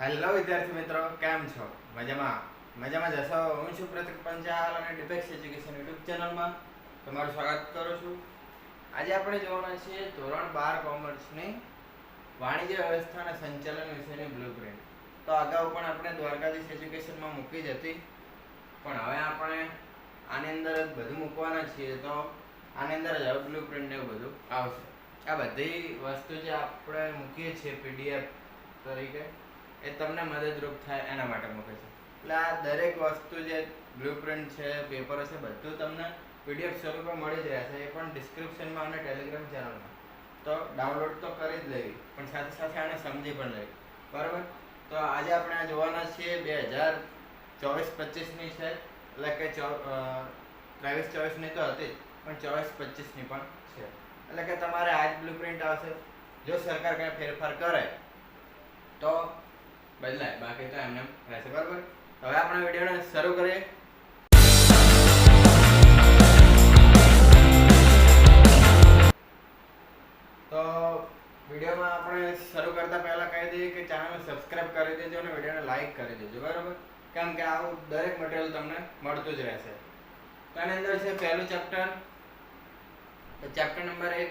Hello વિદ્યાર્થી મિત્રો, કેમ છો? મજામાં જશો. હું છું પ્રતિક પંચાલ અને ડિપેક્સ એજ્યુકેશન યુટ્યુબ ચેનલમાં તમારું સ્વાગત કરું છું. આજે આપણે જોવાના છીએ ધોરણ 12 કોમર્સની વાણિજ્ય વ્યવસ્થા અને સંચાલન વિશેની બ્લુપ્રિન્ટ. તો અગાઉ પણ આપણે દ્વારકાધીશ એજ્યુકેશનમાં મૂકી જ હતી, પણ હવે આપણે આની અંદર જ બધું મૂકવાના છીએ. તો આની અંદર જ બ્લુપ્રિન્ટ ને એવું બધું આવશે. આ બધી વસ્તુ જે આપણે મૂકીએ છીએ પીડીએફ તરીકે, એ તમને મદદરૂપ થાય એના માટે મૂકે છે. એટલે આ દરેક વસ્તુ જે બ્લુપ્રિન્ટ છે, પેપરો છે, બધું તમને પીડીએફ સ્વરૂપે મળી જ રહેશે. એ પણ ડિસ્ક્રિપ્શનમાં અને ટેલિગ્રામ ચેનલમાં. તો ડાઉનલોડ તો કરી જ લેવી, પણ સાથે સાથે આને સમજી પણ લેવી. બરાબર. તો આજે આપણે આ જોવાના છીએ 2024-25ની છે, એટલે કે 23-24ની તો હતી જ, પણ 24-25ની પણ છે. એટલે કે તમારે આ જ બ્લુપ્રિન્ટ આવશે. જો સરકાર કંઈ ફેરફાર કરે તો બદલાય, બાકી તો એમને રહેશે. બરાબર. હવે આપણે વિડીયોને શરૂ કરીએ. તો વિડીયોમાં આપણે શરૂ કરતા પહેલા કહી દઈએ કે ચેનલને સબસ્ક્રાઇબ કરી દેજો અને વિડીયોને લાઈક કરી દેજો. બરાબર. કેમ કે આવું દરેક મટીરિયલ તમને મળતું જ રહેશે. તો આની અંદર છે પહેલું ચેપ્ટર, તો ચેપ્ટર નંબર 1.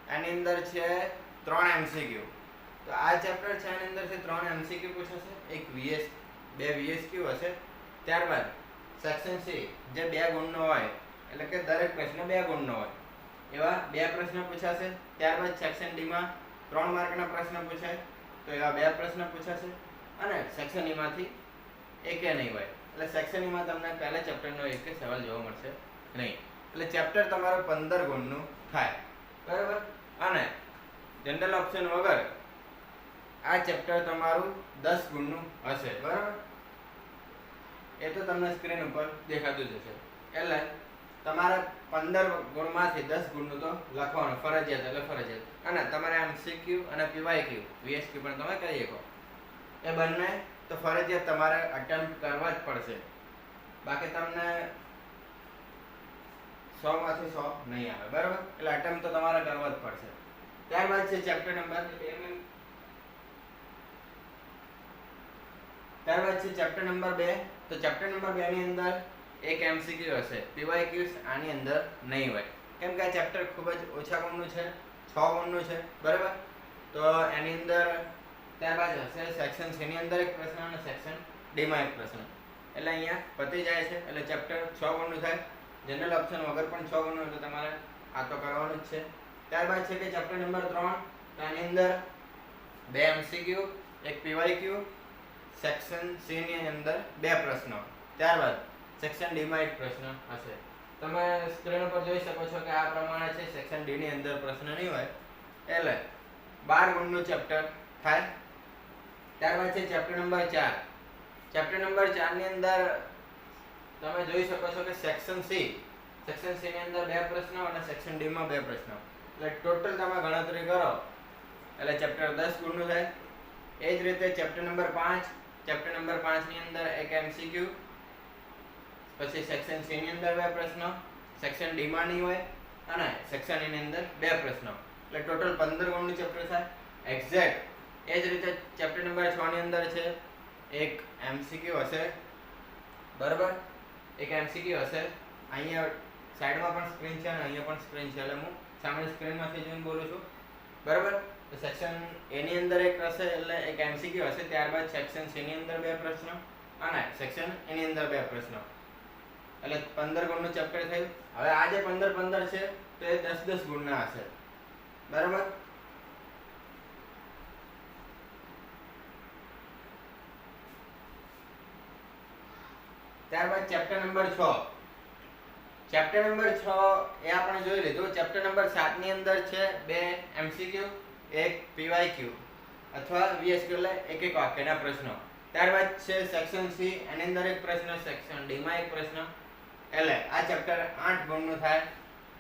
આની અંદર છે 3 MCQ. તો આ ચેપ્ટર છે, આની અંદર છે 3 MCQ પૂછાશે, એક બે VSQ હશે. ત્યારબાદ સેક્શન સી જે 2 ગુણનો હોય, એટલે કે દરેક પ્રશ્ન 2 ગુણનો હોય, એવા 2 પ્રશ્ન પૂછાશે. ત્યારબાદ સેક્શન ડી માં 3 માર્કના પ્રશ્ન પૂછાય, તો એવા 2 પ્રશ્ન પૂછાશે. અને સેક્શન ઈ માંથી એકે નહીં હોય, એટલે સેક્શન ઈ માં તમને પહેલા ચેપ્ટરનો એક સવાલ જોવા મળશે નહીં. એટલે ચેપ્ટર તમારું 15 ગુણનું થાય. બરાબર. અને જનરલ ઓપ્શન વગર આ ચેપ્ટર તમારું 10 ગુણનું હશે. બરાબર. એ તો તમને સ્ક્રીન ઉપર દેખાતું જ હશે. એટલે તમારે 15 ગુણમાંથી 10 ગુણનું તો લખવાનું ફરજિયાત, એટલે ફરજિયાત. અને તમારે MCQ અને PYQ VSQ પણ તમે કરી શકો. એ બંને તો ફરજિયાત તમારે અટેમ્પ્ટ કરવા જ પડશે, બાકી તમને 100 માંથી 100 નહીં આવે. બરાબર. એટલે અટેમ્પ્ટ તો તમારે કરવા જ પડશે. ત્યારબાદ છે ચેપ્ટર નંબર 2. તો ચેપ્ટર નંબર 2 ની અંદર એક MCQ હશે. PYQs આની અંદર નહીં હોય, કેમ કે આ ચેપ્ટર ખૂબ જ ઓછા ગુણનું છે, 6 ગુણનું છે. બરાબર. તો એની અંદર ત્યારબાદ હશે સેક્શન સી ની અંદર એક પ્રશ્ન અને સેક્શન ડી માં એક પ્રશ્ન. એટલે અહીંયા પતી જાય છે. એટલે ચેપ્ટર 6 ગુણનું થાય. જનરલ ઓપ્શન વગર પણ 6 ગુણનું, એટલે તમારે આ તો કરવાનું જ છે. ત્યારબાદ છે કે ચેપ્ટર નંબર 3. તો આની અંદર 2 MCQ, એક PYQ, સેક્શન સી ની અંદર 2 પ્રશ્નો. ત્યારબાદ સેક્શન ડી માં એક પ્રશ્ન હશે. તમે સ્ક્રીન ઉપર જોઈ શકો છો કે આ પ્રમાણે છે. સેક્શન ડી ની અંદર પ્રશ્ન નહીં હોય, એટલે 12 ગુણનું ચેપ્ટર થાય. ત્યારબાદ છે ચેપ્ટર નંબર 4. ચેપ્ટર નંબર 4 ની અંદર તમે જોઈ શકો છો કે સેક્શન સી ની અંદર 2 પ્રશ્નો અને સેક્શન ડી માં 2 પ્રશ્નો. એટલે ટોટલ તમે ગણતરી કરો એટલે ચેપ્ટર 10 ગુણનું થાય. એ જ રીતે ચેપ્ટર નંબર 5 ની અંદર એક MCQ, પછી સેક્શન સી ની અંદર 2 પ્રશ્નો, સેક્શન ડી માં નહીં હોય, અને સેક્શન ઈ ની અંદર 2 પ્રશ્નો. એટલે ટોટલ 15 ગુણનું ચેપ્ટર થાય એક્ઝેક્ટ. એ જ રીતે ચેપ્ટર નંબર 6 ની અંદર છે એક MCQ હશે. બરાબર. એક MCQ હશે. અહીંયા સાઈડમાં પણ સ્ક્રીન છે અને અહીંયા પણ સ્ક્રીન છે, એટલે હું સામે સ્ક્રીનમાંથી જોઈને બોલું છું. બરાબર. તો સેક્શન એ ની અંદર એક હશે, એટલે એક MCQ હશે. ત્યારબાદ સેક્શન સી ની અંદર 2 પ્રશ્નો અને સેક્શન એ ની અંદર 2 પ્રશ્નો. એટલે 15 ગુણનું ચેપ્ટર થયું. હવે આ જે 15 છે તો એ 10 ગુણના હશે. બરાબર. ત્યારબાદ ચેપ્ટર નંબર 6. ચેપ્ટર નંબર 6 એ આપણે જોઈ લીધું. ચેપ્ટર નંબર 7 ની અંદર છે 2 MCQ, એક PYQ અથવા VSQ, એટલે એક વાક્યના પ્રશ્નો. ત્યારબાદ છે સેક્શન સી, એની અંદર એક પ્રશ્ન, સેક્શન ડી માં એક પ્રશ્ન. એટલે આ ચેપ્ટર 8 ગુણનું થાય.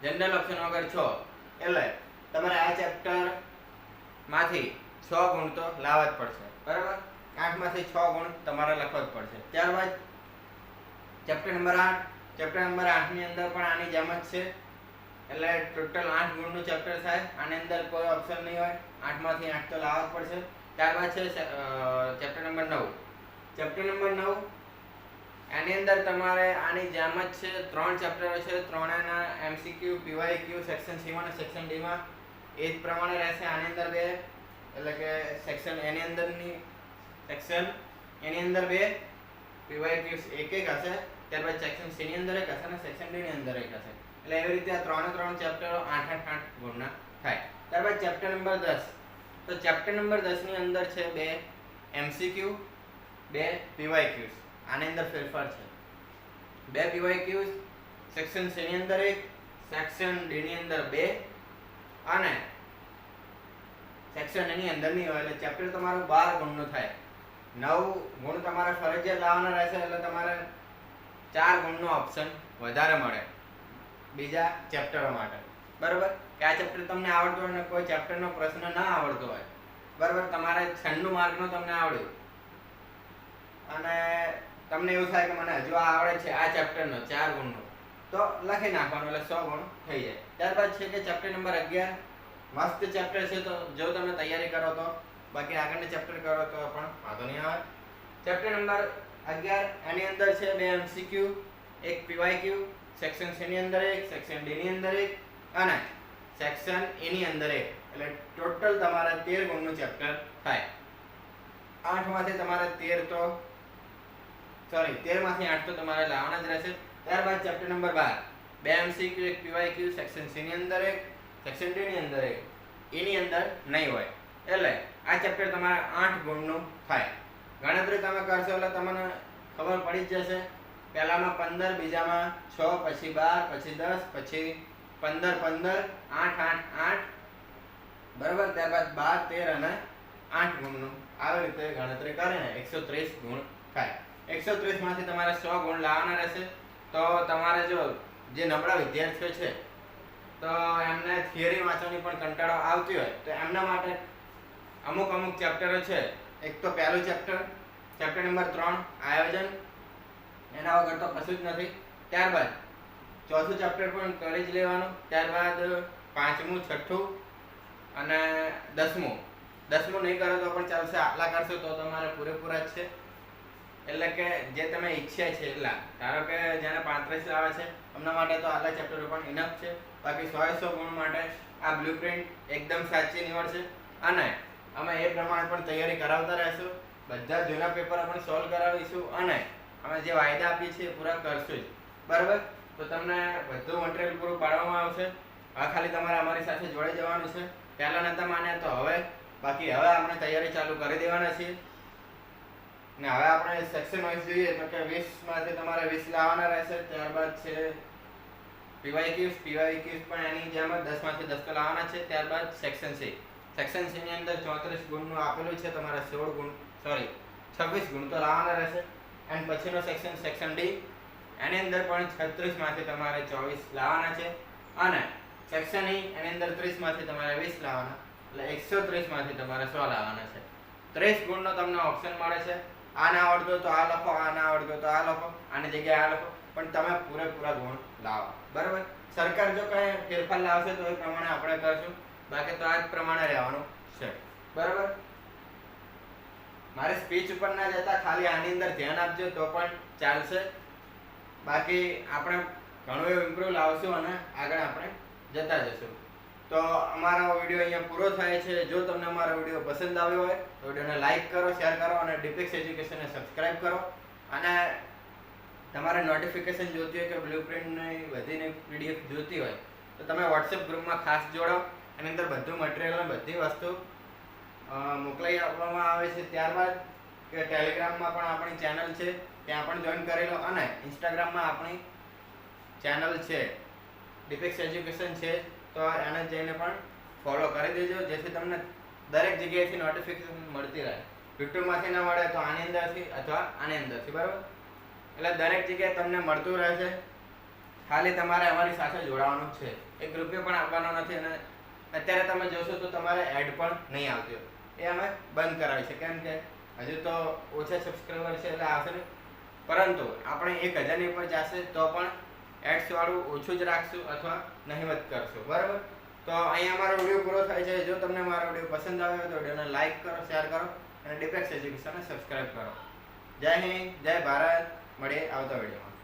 જનરલ ઓપ્શન વગર 6. એટલે તમારે આ ચેપ્ટર માંથી 6 ગુણ તો લાવવા જ પડશે. બરાબર. 8 માંથી 6 ગુણ તમારે લખવા જ પડશે. ત્યારબાદ ચેપ્ટર નંબર 8 ની અંદર પણ આની જેમ જ છે. એટલે ટોટલ 8 ગુણનું ચેપ્ટર થાય. આની અંદર કોઈ ઓપ્શન નહીં હોય, 8 માંથી 8 તો લાવવા જ પડશે. ત્યારબાદ છે ચેપ્ટર ચેપ્ટર નંબર 9 એની અંદર તમારે આની જેમ જ છે, 3 ચેપ્ટરો છે, ત્રણેના એમસીક્યુ પીવાયક્યુ સેક્શન C માં અને સેક્શન D માં એ જ પ્રમાણે રહેશે. આની અંદર બે એટલે કે સેક્શન એની અંદર બે પીવાયક્યુઝ એક હશે, ત્યારબાદ સેક્શન C ની અંદર એક હશે અને સેક્શન D ની અંદર એક હશે. એટલે એવી રીતે આ ત્રણ ચેપ્ટરો 8 ગુણના થાય. ત્યારબાદ ચેપ્ટર નંબર 10. તો ચેપ્ટર નંબર 10 ની અંદર છે બે એમસીક્યુ, બે પીવાયક્યુઝ. આની અંદર ફેરફાર છે, બે પીવાયક્યુઝ સેક્શન C ની અંદર એક, સેક્શન D ની અંદર બે અને સેક્શન A ની અંદર નહીં હોય. એટલે ચેપ્ટર તમારું 12 ગુણનું થાય. 9 ગુણ તમારે ફરજિયાત લાવવાના રહેશે, એટલે તમારે 4 ગુણનો ઓપ્શન વધારે મળે બીજા ચેપ્ટરો માટે. બરાબર, કે આ ચેપ્ટર તમને આવડતું હોય અને કોઈ ચેપ્ટરનો પ્રશ્ન ના આવડતો હોય, બરાબર, તમારે 96 માર્કનો તમને આવડ્યું અને તમને એવું થાય કે મને હજુ આ આવડે છે આ ચેપ્ટરનો 4 ગુણનો, તો લખી નાખવાનું એટલે 100 ગુણ થઈ જાય. ત્યારબાદ છે કે ચેપ્ટર નંબર 11. મસ્ત ચેપ્ટર છે, તો જો તમે તૈયારી કરો તો, બાકી આગળના ચેપ્ટર કરો તો પણ વાંધો નહીં આવે. ચેપ્ટર નંબર 11 એની અંદર છે બે એમસીક્યુ, એક પીવાયક્યુ, સેક્શન C ની અંદર એક, સેક્શન D ની અંદર એક અને સેક્શન A ની અંદર એક. એટલે ટોટલ તમારે 13 ગુણનું ચેપ્ટર થાય. 8 માંથી તમારે 13 માંથી 8 તો તમારે લાવવાના જ રહેશે. ત્યારબાદ ચેપ્ટર નંબર 12. બે એમસીક્યુ, એક પીવાયક્યુ, સેક્શન C ની અંદર એક, સેક્શન D ની અંદર એક, E ની અંદર નહીં હોય. એટલે આ ચેપ્ટર તમારે 8 ગુણનું થાય. ગણતરી તમે કરશો એટલે તમને ખબર પડી જ જશે. પહેલામાં 15, બીજામાં 6, પછી 12, પછી 10, પછી 15, 8, 8, 8, બરાબર. ત્યારબાદ 12, 13 અને 8 ગુણનું આવી રીતે ગણતરી કરીને 130 ગુણ થાય. 130 માંથી તમારે 100 ગુણ લાવવાના રહેશે. તો તમારે જો જે નબળા વિદ્યાર્થીઓ છે તો એમને થિયરી વાંચવાની પણ કંટાળો આવતી હોય, તો એમના માટે અમુક ચેપ્ટરો છે. એક તો પહેલું ચેપ્ટર નંબર 3 આયોજન, એના વગર તો કશું જ નથી. ત્યારબાદ ચોથું ચેપ્ટર પણ કરી જ લેવાનું. ત્યારબાદ પાંચમું, છઠ્ઠું અને 10મું નહીં કરો તો પણ ચાલશે. આટલા કરશો તો તમારે પૂરેપૂરા જ છે. એટલે કે જે તમે ઈચ્છ્યા છે એટલા, ધારો કે જેને 35 આવે છે એમના માટે તો આટલા ચેપ્ટરો પણ ઇનફ છે. બાકી 100 ગુણ માટે આ બ્લુપ્રિન્ટ એકદમ સાચી નીવડ છે અને અમે એ પ્રમાણે પણ તૈયારી કરાવતા રહીશું. બધા જૂના પેપર પણ સોલ્વ કરાવીશું અને અમે જે વાયદા આપીએ છીએ એ પૂરા કરશું જ. બરાબર, તો તમને બધું મટીરિયલ પૂરું પાડવામાં આવશે. હવે ખાલી તમારે અમારી સાથે જોડે જવાનું છે. પહેલાં નહોતા માન્યા તો હવે આપણે તૈયારી ચાલુ કરી દેવાના છીએ. ને હવે આપણે સેક્શન વાઇઝ જોઈએ તો કે 20 માંથી તમારે 20 લાવવાના રહેશે. ત્યારબાદ છે પીવાયક્યુઝ પણ એની જેમ જ 10 માંથી 10 તો લાવવાના છે. ત્યારબાદ સેક્શન C ની અંદર 34 ગુણનું આપેલું છે. તમારે 26 ગુણ તો લાવવાના રહેશે. એન્ડ પછીનો સેક્શન D, એની અંદર પણ 36 માંથી તમારે 24 લાવવાના છે અને સેક્શન E એની અંદર 30 માંથી તમારે 20 લાવવાના, એટલે 130 માંથી તમારે 100 લાવવાના છે. 30 ગુણનો તમને ઓપ્શન મળે છે. આ ના આવડતો તો આ લખો, આ ના આવડતો તો આ લખો, આની જગ્યાએ આ લખો, પણ તમે પૂરેપૂરા ગુણ લાવો. બરાબર, સરકાર જો કઈ ફેરફાર લાવશે તો એ પ્રમાણે આપણે કરશું, બાકી તો આ જ પ્રમાણે રહેવાનું છે. બરાબર, મારે સ્પીચ ઉપર ના જતા ખાલી આની અંદર ધ્યાન આપજો તો પણ ચાલશે. બાકી આપણે ઘણું એવું ઇમ્પ્રૂવ લાવશું અને આગળ આપણે જતા જશું. તો અમારો વિડીયો અહીંયા પૂરો થાય છે. જો તમને અમારો વિડીયો પસંદ આવ્યો હોય તો વિડીયોને લાઈક કરો, શેર કરો અને ડિપિક્સ એજ્યુકેશનને સબસ્ક્રાઇબ કરો. અને તમારે નોટિફિકેશન જોતી હોય કે બ્લુપ્રિન્ટની બધીની પીડીએફ જોતી હોય તો તમે વોટ્સએપ ગ્રુપમાં ખાસ જોડો. એની અંદર બધું મટીરિયલ અને બધી વસ્તુ મોકલાઈ આપવામાં આવે છે. ત્યારબાદ કે ટેલિગ્રામમાં પણ આપણી ચેનલ છે, ત્યાં પણ જોઈન કરી લો અને ઇન્સ્ટાગ્રામમાં આપણી ચેનલ છે ડિપિક્સ એજ્યુકેશન છે, તો એને જઈને પણ ફોલો કરી દેજો, જેથી તમને દરેક જગ્યાએથી નોટિફિકેશન મળતી રહે. યુટ્યુબમાંથી ના મળે તો આની અંદરથી અથવા આની અંદરથી, બરાબર. એટલે દરેક જગ્યાએ તમને મળતું રહેશે. ખાલી તમારે અમારી સાથે જોડાવાનું છે. એક રૂપિયો પણ આપવાનો નથી અને અત્યારે તમે જોશો તો તમારે એડ પણ નહીં આવતી. એ અમે બંધ કરાવી છે, કેમ કે હજુ તો ઓછા સબસ્ક્રાઈબર છે એટલે આવશે નહીં. પરંતુ આપણે 1000 ઉપર જશે તો પણ એડ્સ વાળું ઓછું જ રાખશું અથવા નહીવત કરશું. બરાબર, તો અહીંયા અમારો વિડીયો પૂરો થાય છે. જો તમને મારો વિડીયો પસંદ આવ્યો તો વિડીયોને લાઈક કરો, શેર કરો અને ડિફેક્સ એજ્યુકેશનને સબસ્ક્રાઇબ કરો. જય હિન્દ, જય ભારત. મળીએ આવતા વિડીયોમાં.